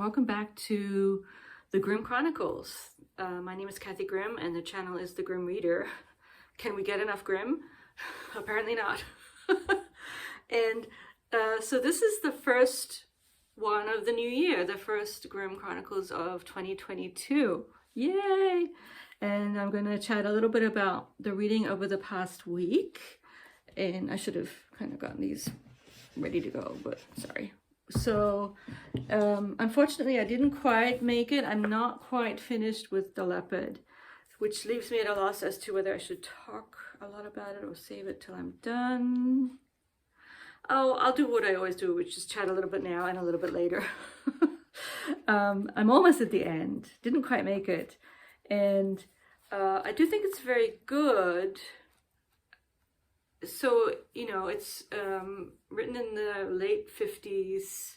welcome back to the Grimm Chronicles. My name is Kathy Grimm and the channel is the Grimm Reader. Can we get enough Grimm? Apparently not. And so this is the first one of the new year, the first Grimm Chronicles of 2022. Yay! And I'm going to chat a little bit about the reading over the past week. And I should have kind of gotten these ready to go, but sorry. So unfortunately I didn't quite make it. I'm not quite finished with the Leopard, which leaves me at a loss as to whether I should talk a lot about it or save it till I'm done. Oh, I'll do what I always do, which is chat a little bit now and a little bit later. I'm almost at the end. Didn't quite make it. And I do think it's very good. So, you know, it's written in the late 50s,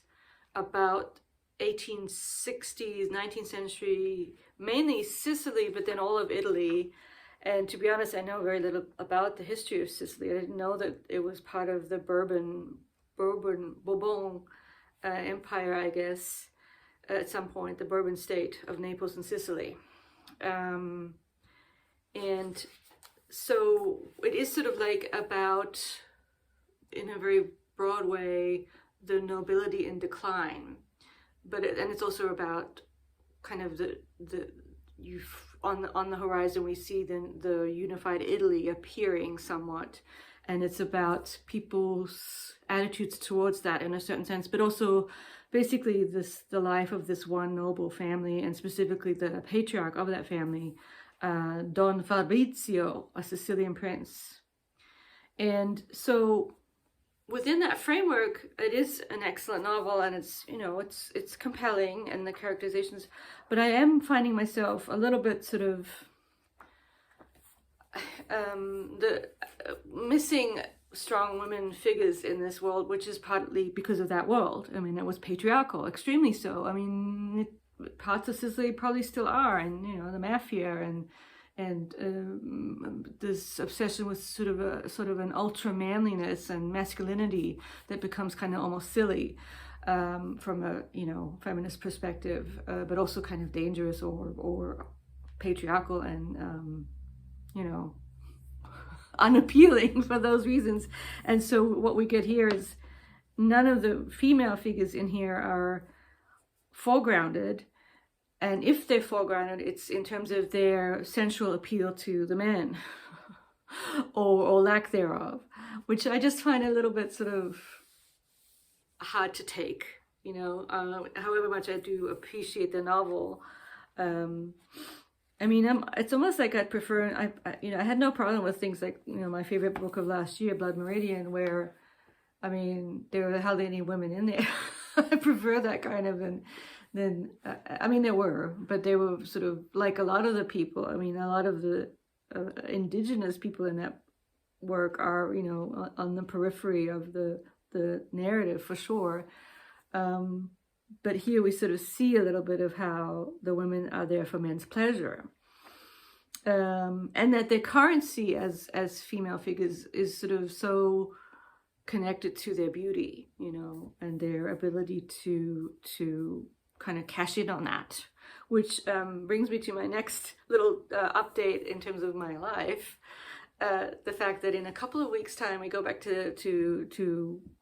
about 1860s, 19th century, mainly Sicily, but then all of Italy. And to be honest, I know very little about the history of Sicily. I didn't know that it was part of the Bourbon Empire, I guess, at some point, the Bourbon state of Naples and Sicily. And so it is sort of like about, in a very broad way, the nobility in decline, and it's also about kind of on the horizon we see the unified Italy appearing somewhat, and it's about people's attitudes towards that in a certain sense, but also basically the life of this one noble family, and specifically the patriarch of that family, Don Fabrizio, a Sicilian prince. And so within that framework, it is an excellent novel, and it's, you know, it's compelling, and the characterizations, but I am finding myself a little bit sort of missing strong women figures in this world, which is partly because of that world. I mean, it was patriarchal, extremely so. I mean, parts of Sicily probably still are, and you know, the mafia and this obsession with sort of an ultra manliness and masculinity that becomes kind of almost silly from a, you know, feminist perspective, but also kind of dangerous or patriarchal and you know, unappealing for those reasons. And so what we get here is none of the female figures in here are foregrounded, and if they're foregrounded, it's in terms of their sensual appeal to the men or lack thereof, which I just find a little bit sort of hard to take, you know, however much I do appreciate the novel. I mean, it's almost like I'd prefer, you know, I had no problem with things like, you know, my favorite book of last year, Blood Meridian, where, I mean, there were hardly any women in there. I prefer that kind of, and then, I mean, there were, but they were sort of like a lot of the people. I mean, a lot of the indigenous people in that work are, you know, on the periphery of the narrative for sure. But here we sort of see a little bit of how the women are there for men's pleasure. And that their currency as female figures is sort of so connected to their beauty, you know, and their ability to kind of cash in on that, which brings me to my next little update in terms of my life. The fact that in a couple of weeks' time we go back to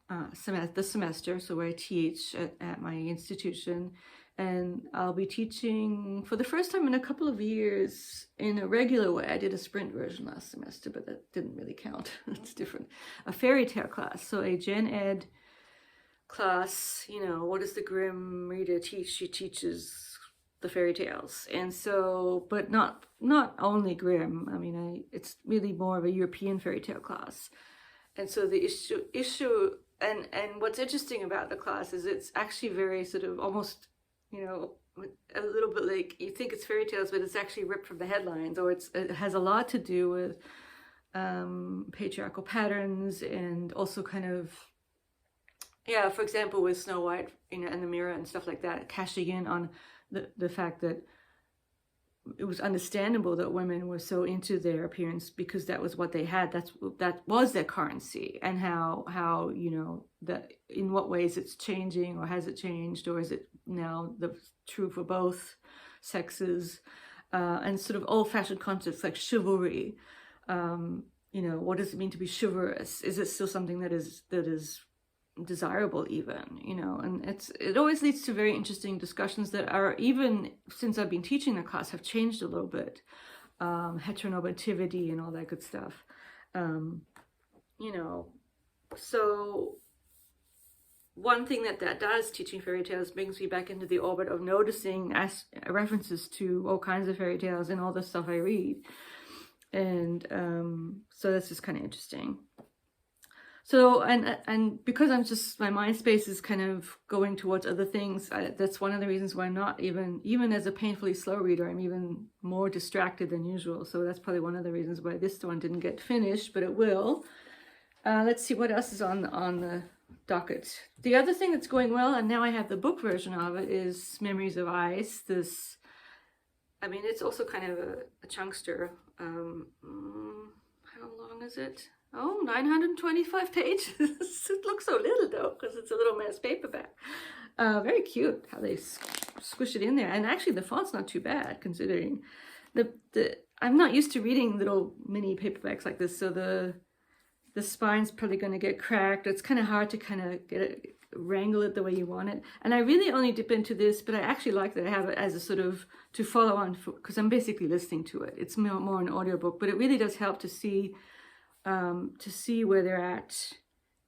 the semester, so where I teach at my institution, and I'll be teaching for the first time in a couple of years in a regular way. I did a sprint version last semester, but that didn't really count. It's different. A fairy tale class, so a gen ed class. You know, what does the Grimm Reader teach? She teaches the fairy tales, and so, but not only Grimm. I mean, it's really more of a European fairy tale class. And so the issue and what's interesting about the class is it's actually very sort of almost, you know, a little bit like you think it's fairy tales, but it's actually ripped from the headlines, or it has a lot to do with patriarchal patterns, and also kind of, yeah, for example, with Snow White, you know, and the mirror and stuff like that, cashing in on the fact that it was understandable that women were so into their appearance because that was what they had. That was their currency, and how you know, that in what ways it's changing, or has it changed, or is it now true for both sexes, and sort of old-fashioned concepts like chivalry. You know, what does it mean to be chivalrous? Is it still something that is desirable even, you know? And it always leads to very interesting discussions that are, even since I've been teaching the class, have changed a little bit. Heteronormativity and all that good stuff. You know, so one thing that does, teaching fairy tales, brings me back into the orbit of noticing references to all kinds of fairy tales and all the stuff I read. And so that's just kind of interesting. So, and because my mind space is kind of going towards other things, that's one of the reasons why I'm not even as a painfully slow reader, I'm even more distracted than usual. So that's probably one of the reasons why this one didn't get finished, but it will. Let's see what else is on the docket. The other thing that's going well, and now I have the book version of it, is Memories of Ice. This, I mean, it's also kind of a chunkster. How long is it? Oh, 925 pages. It looks so little though, because it's a little mass paperback. Very cute how they squish it in there. And actually the font's not too bad considering I'm not used to reading little mini paperbacks like this. So the spine's probably going to get cracked. It's kind of hard to kind of wrangle it the way you want it. And I really only dip into this, but I actually like that I have it as a sort of to follow on, because I'm basically listening to it. It's more an audiobook, but it really does help to see where they're at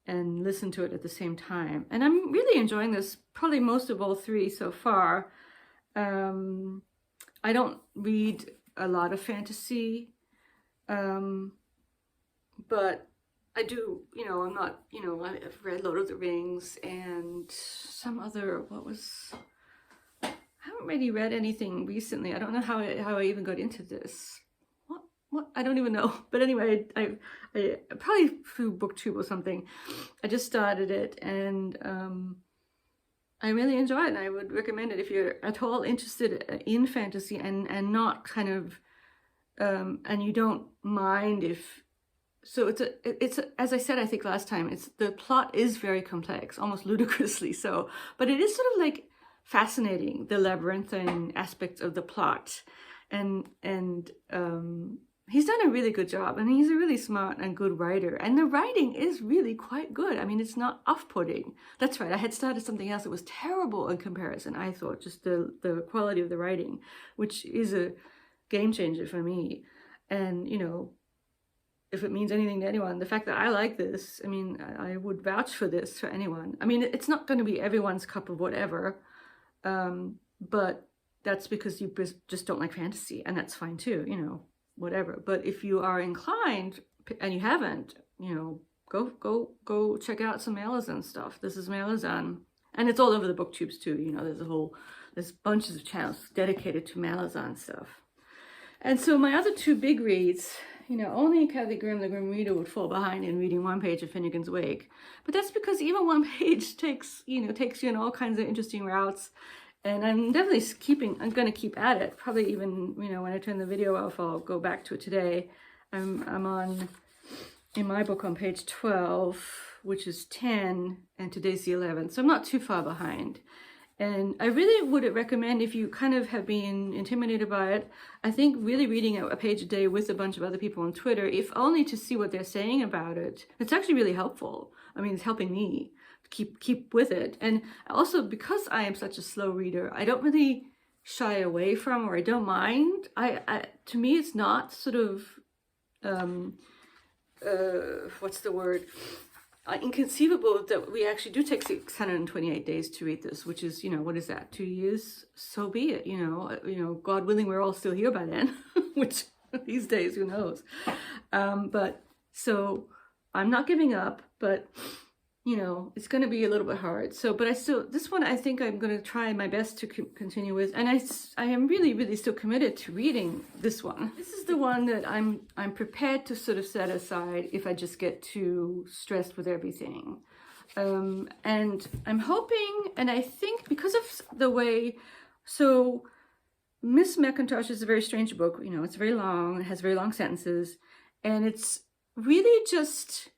and listen to it at the same time. And I'm really enjoying this, probably most of all three so far. I don't read a lot of fantasy, but I do, you know, I'm not, you know, I've read Lord of the Rings and some other, I haven't really read anything recently. I don't know how I even got into this. What? I don't even know. But anyway, I probably through BookTube or something. I just started it, and I really enjoy it, and I would recommend it if you're at all interested in fantasy and not kind of, and you don't mind if, so it's as I said, I think last time, the plot is very complex, almost ludicrously so, but it is sort of like fascinating, the labyrinthine aspects of the plot, and he's done a really good job, and he's a really smart and good writer, and the writing is really quite good. I mean, it's not off-putting. That's right, I had started something else that was terrible in comparison, I thought, just the quality of the writing, which is a game changer for me. And, you know, if it means anything to anyone, the fact that I like this, I mean, I would vouch for this for anyone. I mean, it's not going to be everyone's cup of whatever, but that's because you just don't like fantasy, and that's fine too, you know, whatever. But if you are inclined and you haven't, you know, go check out some Malazan stuff. This is Malazan, and it's all over the booktubes too. You know, there's bunches of channels dedicated to Malazan stuff. And so my other two big reads, you know, only Kathy Grimm, the Grimm Reader, would fall behind in reading one page of Finnegan's Wake. But that's because even one page takes you in all kinds of interesting routes. And I'm definitely I'm going to keep at it. Probably even, you know, when I turn the video off, I'll go back to it today. I'm in my book on page 12, which is 10, and today's the 11th. So I'm not too far behind. And I really would recommend, if you kind of have been intimidated by it, I think really reading a page a day with a bunch of other people on Twitter, if only to see what they're saying about it, it's actually really helpful. I mean, it's helping me keep with it. And also, because I am such a slow reader, I don't really shy away from, or I don't mind. To me, it's not sort of what's the word, inconceivable that we actually do take 628 days to read this, which is, you know, what is that, 2 years? So be it. You know, God willing, we're all still here by then, which these days, who knows. But so I'm not giving up, but you know, it's going to be a little bit hard. So, but this one, I think I'm going to try my best to continue with. And I am really, really still committed to reading this one. This is the one that I'm prepared to sort of set aside if I just get too stressed with everything. And I'm hoping, and I think because of the way, so Miss Macintosh is a very strange book. You know, it's very long, it has very long sentences, and it's really just,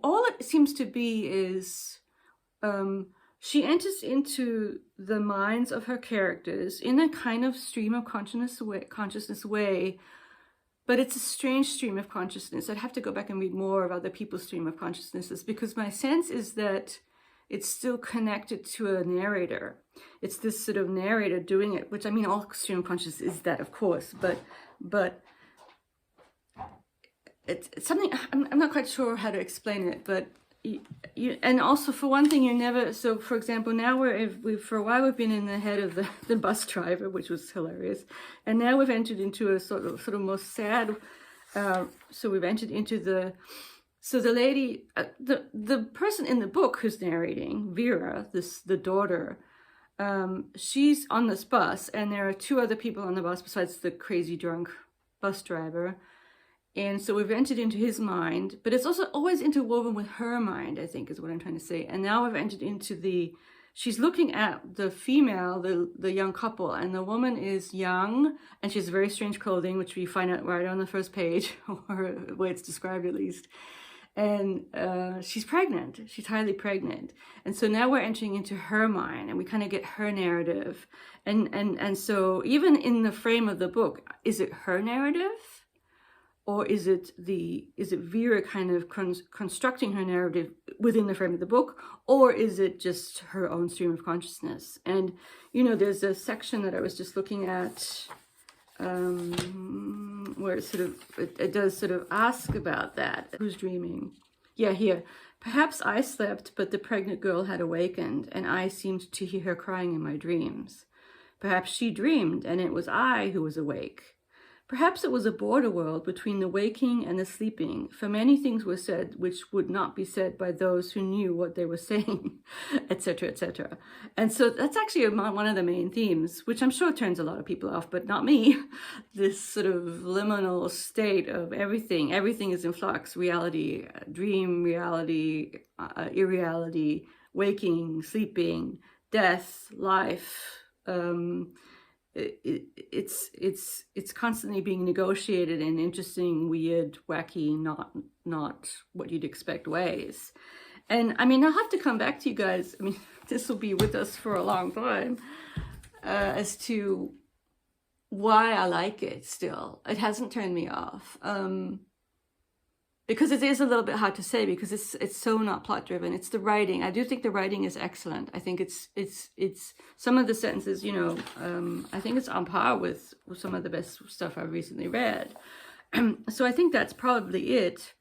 all it seems to be is she enters into the minds of her characters in a kind of stream of consciousness way, but it's a strange stream of consciousness. I'd have to go back and read more of other people's stream of consciousnesses, because my sense is that it's still connected to a narrator. It's this sort of narrator doing it, which, I mean, all stream of consciousness is that, of course, but it's something, I'm not quite sure how to explain it, but and also, for one thing, you're never, so for example, now for a while we've been in the head of the bus driver, which was hilarious, and now we've entered into a sort of most sad, so we've entered into the lady, the person in the book who's narrating, Vera, the daughter, she's on this bus, and there are two other people on the bus besides the crazy drunk bus driver. And so we've entered into his mind, but it's also always interwoven with her mind, I think is what I'm trying to say. And now we've entered into she's looking at the female, the young couple, and the woman is young, and she has very strange clothing, which we find out right on the first page, or the way it's described at least. And she's pregnant. She's highly pregnant. And so now we're entering into her mind, and we kind of get her narrative. And so even in the frame of the book, is it her narrative? Or is it Vera kind of constructing her narrative within the frame of the book? Or is it just her own stream of consciousness? And, there's a section that I was just looking at where it does sort of ask about that. Who's dreaming? Yeah, here. Perhaps I slept, but the pregnant girl had awakened, and I seemed to hear her crying in my dreams. Perhaps she dreamed, and it was I who was awake. Perhaps it was a border world between the waking and the sleeping, for many things were said which would not be said by those who knew what they were saying, etc., etc. And so that's actually one of the main themes, which I'm sure turns a lot of people off, but not me. This sort of liminal state of everything is in flux: reality, dream, reality, irreality, waking, sleeping, death, life. It's constantly being negotiated in interesting, weird, wacky, not what you'd expect ways. And I mean, I'll have to come back to you guys. I mean, this will be with us for a long time, as to why I like it still. It hasn't turned me off. Because it is a little bit hard to say, because it's so not plot driven. It's the writing. I do think the writing is excellent. I think it's some of the sentences, I think it's on par with some of the best stuff I've recently read. So I think that's probably it.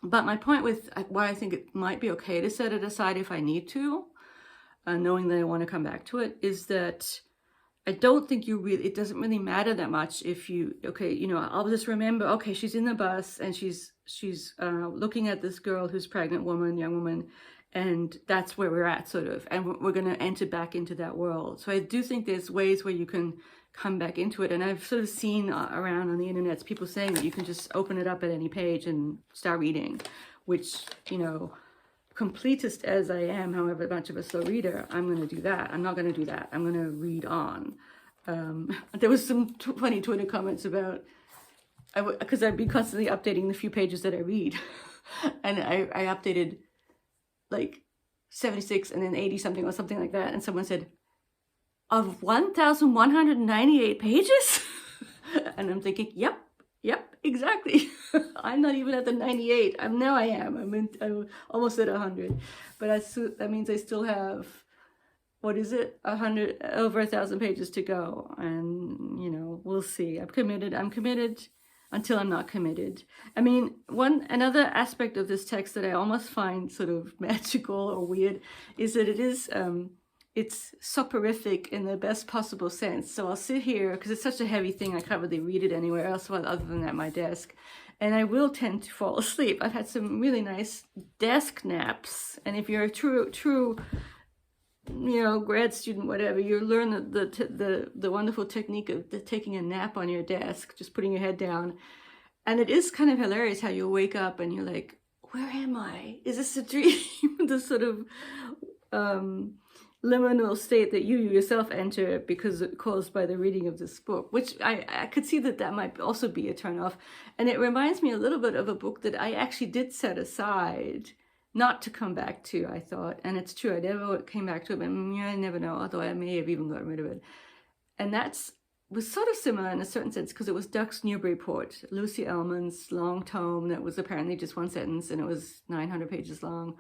But my point with why I think it might be okay to set it aside if I need to, knowing that I want to come back to it, is that I don't think it doesn't really matter that much if I'll just remember, okay, she's in the bus and she's looking at this girl who's pregnant young woman, and that's where we're at, sort of, and we're going to enter back into that world. So I do think there's ways where you can come back into it, and I've sort of seen around on the internet people saying that you can just open it up at any page and start reading, which, completist as I am, however much of a slow reader, I'm going to do that. I'm not going to do that. I'm going to read on. There was some funny Twitter comments about, because I've been constantly updating the few pages that I read. And I updated like 76 and then 80 something or something like that. And someone said, of 1,198 pages? And I'm thinking, yep, exactly. I'm not even at the 98. I'm almost at 100. But that means I still have, what is it? Over 1,000 pages to go. And, we'll see. I'm committed until I'm not committed. I mean, another aspect of this text that I almost find sort of magical or weird is that it is, it's soporific in the best possible sense. So I'll sit here, because it's such a heavy thing, I can't really read it anywhere else other than at my desk. And I will tend to fall asleep. I've had some really nice desk naps. And if you're a true grad student, whatever, you learn the wonderful technique of taking a nap on your desk, just putting your head down. And it is kind of hilarious how you wake up and you're like, where am I? Is this a dream? This sort of liminal state that you yourself enter because it's caused by the reading of this book, which I could see that might also be a turnoff. And it reminds me a little bit of a book that I actually did set aside not to come back to, I thought. And it's true, I never came back to it, but yeah, I never know, although I may have even gotten rid of it. And was sort of similar in a certain sense, because it was Duck's Newburyport, Lucy Ellmann's long tome that was apparently just one sentence, and it was 900 pages long.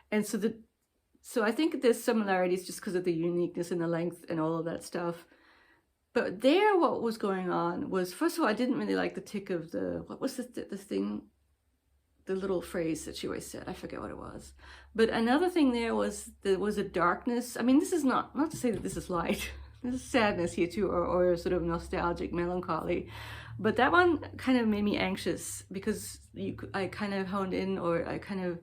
And so I think there's similarities just because of the uniqueness and the length and all of that stuff. But there, what was going on was, first of all, I didn't really like the tick of what was the thing, the little phrase that she always said, I forget what it was. But another thing there was a darkness. I mean, this is not to say that this is light. There's sadness here too, or sort of nostalgic melancholy. But that one kind of made me anxious, because I kind of honed in, or I kind of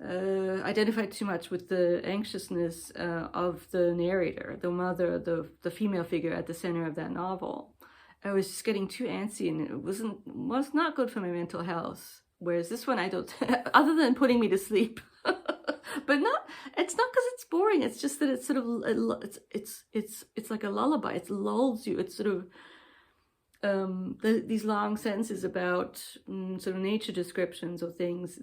identified too much with the anxiousness of the narrator, the mother, the female figure at the center of that novel. I was just getting too antsy, and it was not good for my mental health. Whereas this one, I don't, other than putting me to sleep. But it's not because it's boring. It's just that it's sort of, it's like a lullaby. It lulls you. It's sort of, these long sentences about sort of nature descriptions or things.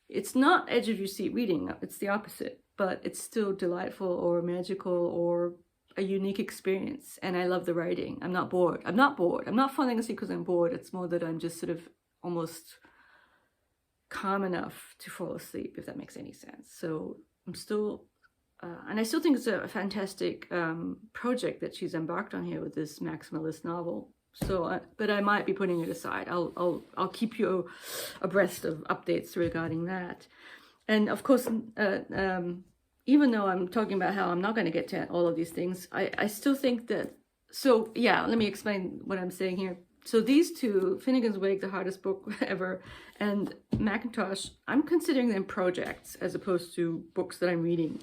It's not edge of your seat reading. It's the opposite, but it's still delightful or magical or a unique experience. And I love the writing. I'm not bored. I'm not falling asleep because I'm bored. It's more that I'm just sort of almost calm enough to fall asleep, if that makes any sense. So I'm still, and I still think it's a fantastic project that she's embarked on here with this maximalist novel. So, but I might be putting it aside. I'll keep you abreast of updates regarding that. And of course, even though I'm talking about how I'm not going to get to all of these things, I still think that. So yeah, let me explain what I'm saying here. So these two, Finnegan's Wake, the hardest book ever, and Macintosh, I'm considering them projects as opposed to books that I'm reading.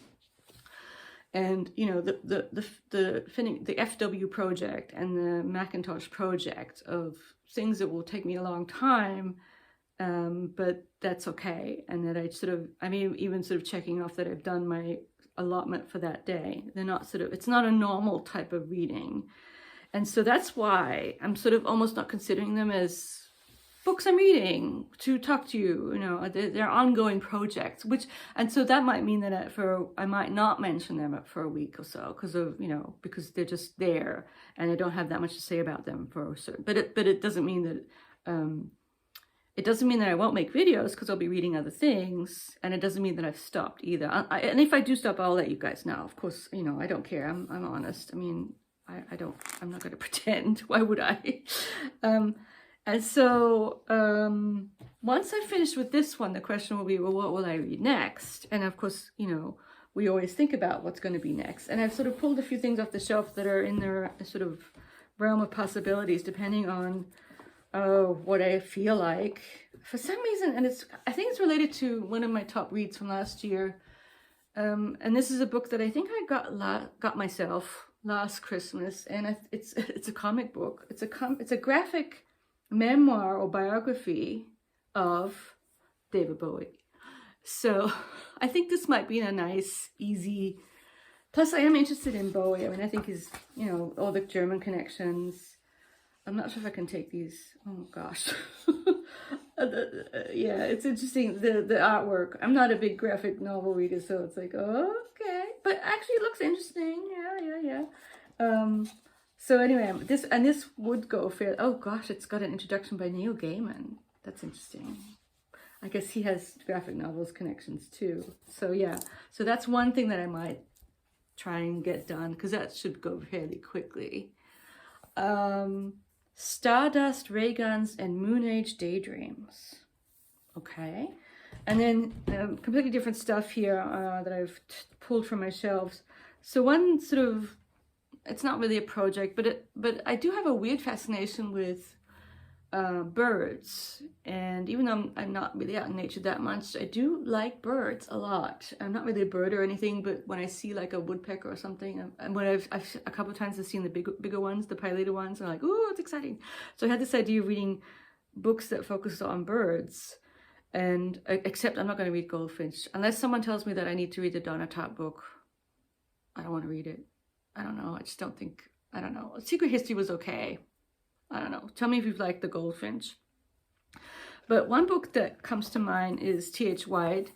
And you know, the FW project and the Macintosh project of things that will take me a long time, but that's okay. And that I'm even sort of checking off that I've done my allotment for that day. They're not it's not a normal type of reading. And so that's why I'm sort of almost not considering them as books I'm reading to talk to you. You know, they're ongoing projects, and so that might mean that I might not mention them for a week or so because they're just there, and I don't have that much to say about them for certain. But it doesn't mean that it doesn't mean that I won't make videos, because I'll be reading other things, and it doesn't mean that I've stopped either. And if I do stop, I'll let you guys know. Of course, I don't care. I'm honest. I mean, I'm not going to pretend. Why would I? And so once I finish with this one, the question will be, well, what will I read next? And of course, we always think about what's going to be next. And I've sort of pulled a few things off the shelf that are in their sort of realm of possibilities, depending on what I feel like. For some reason, and I think it's related to one of my top reads from last year. And this is a book that I think I got myself last Christmas, and it's a comic book. It's a graphic memoir or biography of David Bowie. So I think this might be a nice, easy. Plus, I am interested in Bowie. I mean, I think his, all the German connections. I'm not sure if I can take these. Oh gosh. Yeah, it's interesting, the artwork. I'm not a big graphic novel reader, so it's like, oh, okay, but actually it looks interesting. Yeah. So anyway, this would go fair. Oh gosh, it's got an introduction by Neil Gaiman. That's interesting. I guess he has graphic novels connections too. So yeah, so that's one thing that I might try and get done, because that should go fairly quickly. Stardust, Ray Guns, and Moon Age Daydreams. Okay. And then completely different stuff here that I've pulled from my shelves. So one sort of, it's not really a project, but I do have a weird fascination with birds. And even though I'm not really out in nature that much, I do like birds a lot. I'm not really a bird or anything, but when I see like a woodpecker or something, and when I've a couple of times I've seen the bigger ones, the pileated ones, I'm like, ooh, it's exciting. So I had this idea of reading books that focus on birds, and except I'm not going to read Goldfinch unless someone tells me that I need to read the Donna Tartt book. I don't want to read it. I don't know. I just don't think. I don't know. Secret History was okay. I don't know. Tell me if you've liked the Goldfinch. But one book that comes to mind is T.H. White.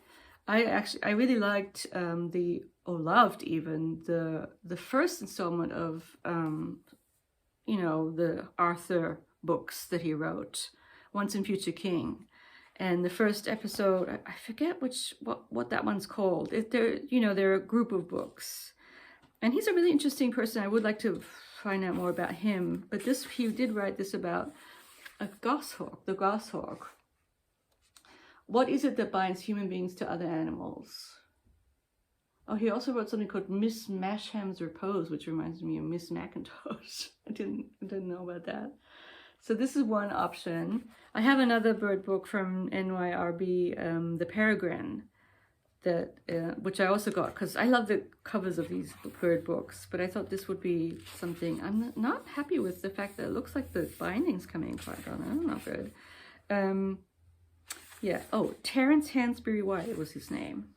I really liked loved even the first installment of the Arthur books that he wrote, Once and Future King. And the first episode, I forget what that one's called. They're a group of books. And he's a really interesting person. I would like to find out more about him. But he did write this about a goshawk, the goshawk. What is it that binds human beings to other animals? Oh, he also wrote something called Miss Masham's Repose, which reminds me of Miss Macintosh. I didn't know about that. So this is one option. I have another bird book from NYRB, The Peregrine, which I also got because I love the covers of these bird books, but I thought this would be something. I'm not happy with the fact that it looks like the binding's coming apart on it. Not good. Yeah. Oh, Terence Hansberry White was his name.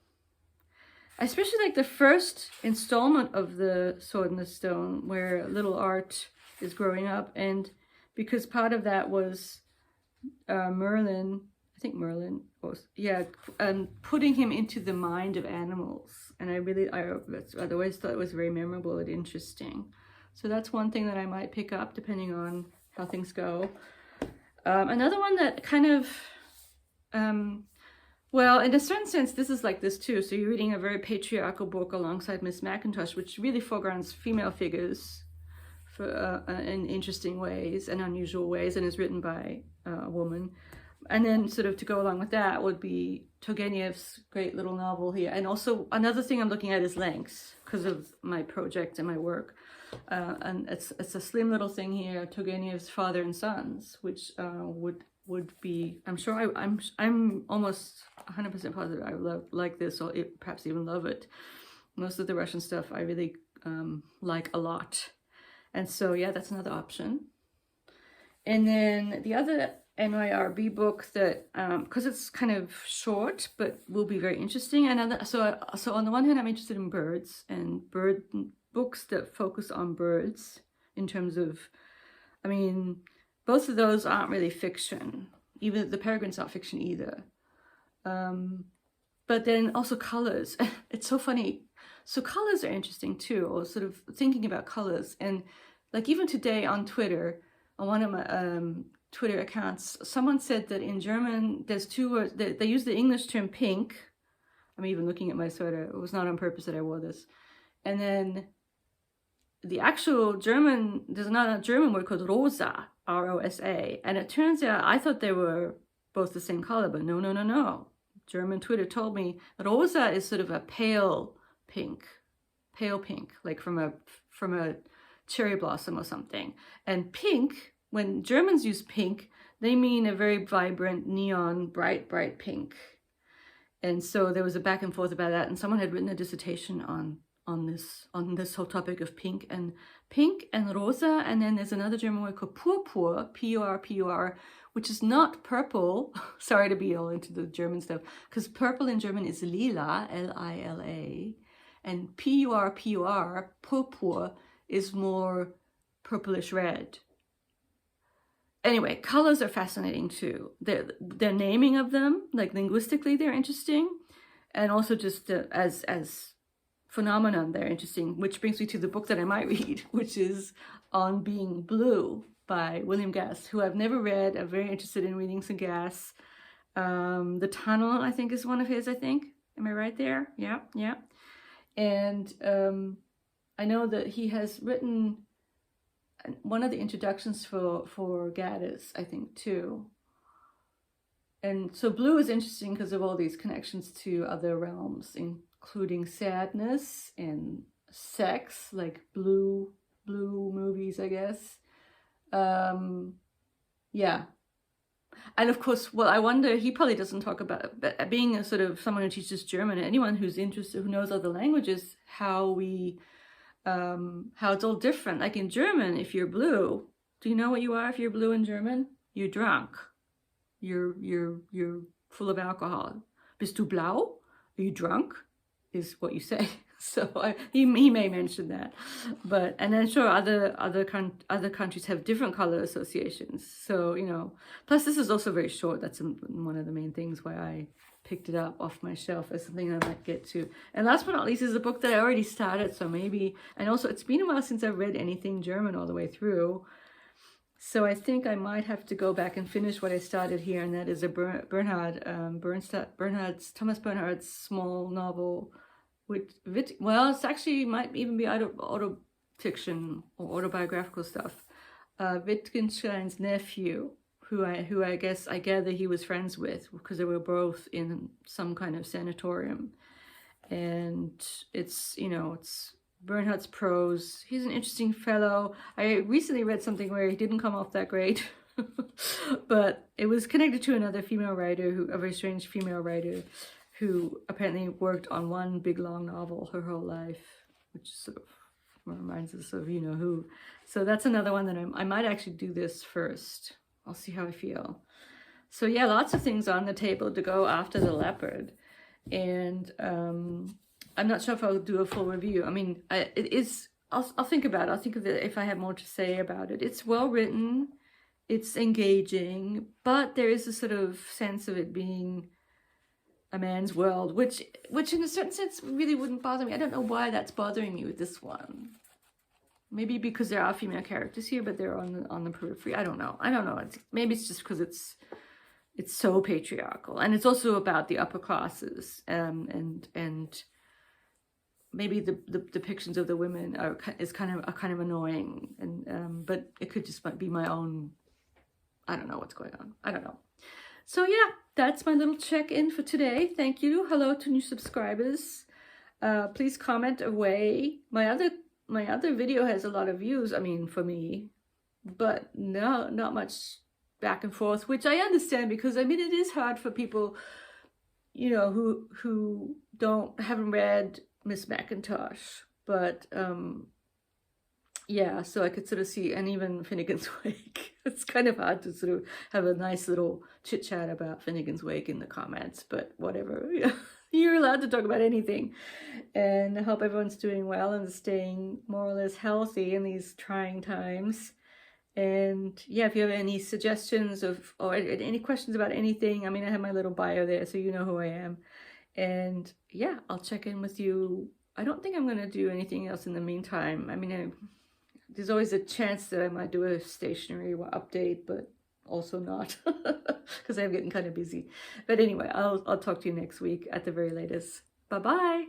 I especially like the first installment of the Sword in the Stone, where little Art is growing up, and because part of that was Merlin, I think Merlin was, putting him into the mind of animals, and I always thought it was very memorable and interesting. So that's one thing that I might pick up depending on how things go. Another one that kind of, well, in a certain sense, this is like this too. So you're reading a very patriarchal book alongside Miss Macintosh, which really foregrounds female figures in interesting ways and unusual ways, and is written by a woman. And then sort of to go along with that would be Turgenev's great little novel here. And also another thing I'm looking at is lengths because of my project and my work. And it's a slim little thing here, Turgenev's Father and Sons, which would be, I'm sure I'm almost 100% positive I like this, or perhaps even love it. Most of the Russian stuff I really like a lot. And so, yeah, that's another option. And then the other NYRB book that, because it's kind of short, but will be very interesting. And so on the one hand, I'm interested in birds and bird books that focus on birds in terms of, I mean, both of those aren't really fiction. Even The Peregrine's not fiction either. But then also colors. It's so funny. So colors are interesting too, or sort of thinking about colors. And like even today on Twitter, on one of my Twitter accounts, someone said that in German, there's two words, they use the English term pink. I'm even looking at my sweater. It was not on purpose that I wore this. And then the actual German, there's another German word called rosa, R-O-S-A. And it turns out, I thought they were both the same color, but no. German Twitter told me that rosa is sort of a pale pink, like from a cherry blossom or something. And pink, when Germans use pink, they mean a very vibrant, neon, bright pink. And so there was a back and forth about that, and someone had written a dissertation on this whole topic of pink and rosa. And then there's another German word called purpur, P-U-R, which is not purple. Sorry to be all into the German stuff, because purple in German is lila, L-I-L-A, and P-U-R, purpur, is more purplish red. Anyway, colors are fascinating too. Their naming of them, like linguistically, they're interesting, and also just as phenomenon, they're interesting. Which brings me to the book that I might read, which is On Being Blue by William Gass, who I've never read. I'm very interested in reading some Gass. The Tunnel, I think, is one of his. I think, am I right there? Yeah. And I know that he has written one of the introductions for Gaddis, I think, too. And so blue is interesting because of all these connections to other realms, including sadness and sex, like blue movies, I guess. Yeah. And of course, well, I wonder, he probably doesn't talk about, but being a sort of someone who teaches German, anyone who's interested, who knows other languages, how it's all different. Like in German, if you're blue, do you know what you are if you're blue in German? You're drunk. You're full of alcohol. Bist du blau? Are you drunk? Is what you say. So he may mention that, but and I'm sure other countries have different color associations. So you know, plus this is also very short. That's one of the main things why I picked it up off my shelf as something I might get to. And last but not least is a book that I already started. So maybe, and also it's been a while since I've read anything German all the way through. So I think I might have to go back and finish what I started here, and that is a Thomas Bernhard's small novel. Well, it's actually might even be auto fiction or autobiographical stuff. Wittgenstein's nephew, who I guess I gather he was friends with because they were both in some kind of sanatorium, and it's Bernhard's prose. He's an interesting fellow. I recently read something where he didn't come off that great, but it was connected to another female writer, a very strange female writer, who apparently worked on one big long novel her whole life, which sort of reminds us of you know who. So that's another one that I might actually do this first. I'll see how I feel. So yeah, lots of things on the table to go after the Leopard, and I'm not sure if I'll do a full review. I mean, I'll think about it. I'll think of it if I have more to say about it. It's well written, it's engaging, but there is a sort of sense of it being a man's world, which in a certain sense really wouldn't bother me. I don't know why that's bothering me with this one. Maybe because there are female characters here, but they're on the periphery. I don't know. Maybe it's just because it's so patriarchal, and it's also about the upper classes, and maybe the depictions of the women are kind of annoying, and but it could just be my own. I don't know what's going on. I don't know. So yeah, that's my little check-in for today. Thank you. Hello to new subscribers. Please comment away. My other video has a lot of views. I mean, for me, but no, not much back and forth, which I understand because I mean it is hard for people, you know, who haven't read Miss Macintosh, but yeah, so I could sort of see, and even Finnegan's Wake. It's kind of hard to sort of have a nice little chit chat about Finnegan's Wake in the comments, but whatever. Yeah. You're allowed to talk about anything. And I hope everyone's doing well and staying more or less healthy in these trying times. And yeah, if you have any suggestions or any questions about anything, I mean, I have my little bio there, so you know who I am. And yeah, I'll check in with you. I don't think I'm going to do anything else in the meantime. I mean, there's always a chance that I might do a stationery update, but also not, because I'm getting kind of busy. But anyway, I'll talk to you next week at the very latest. Bye-bye.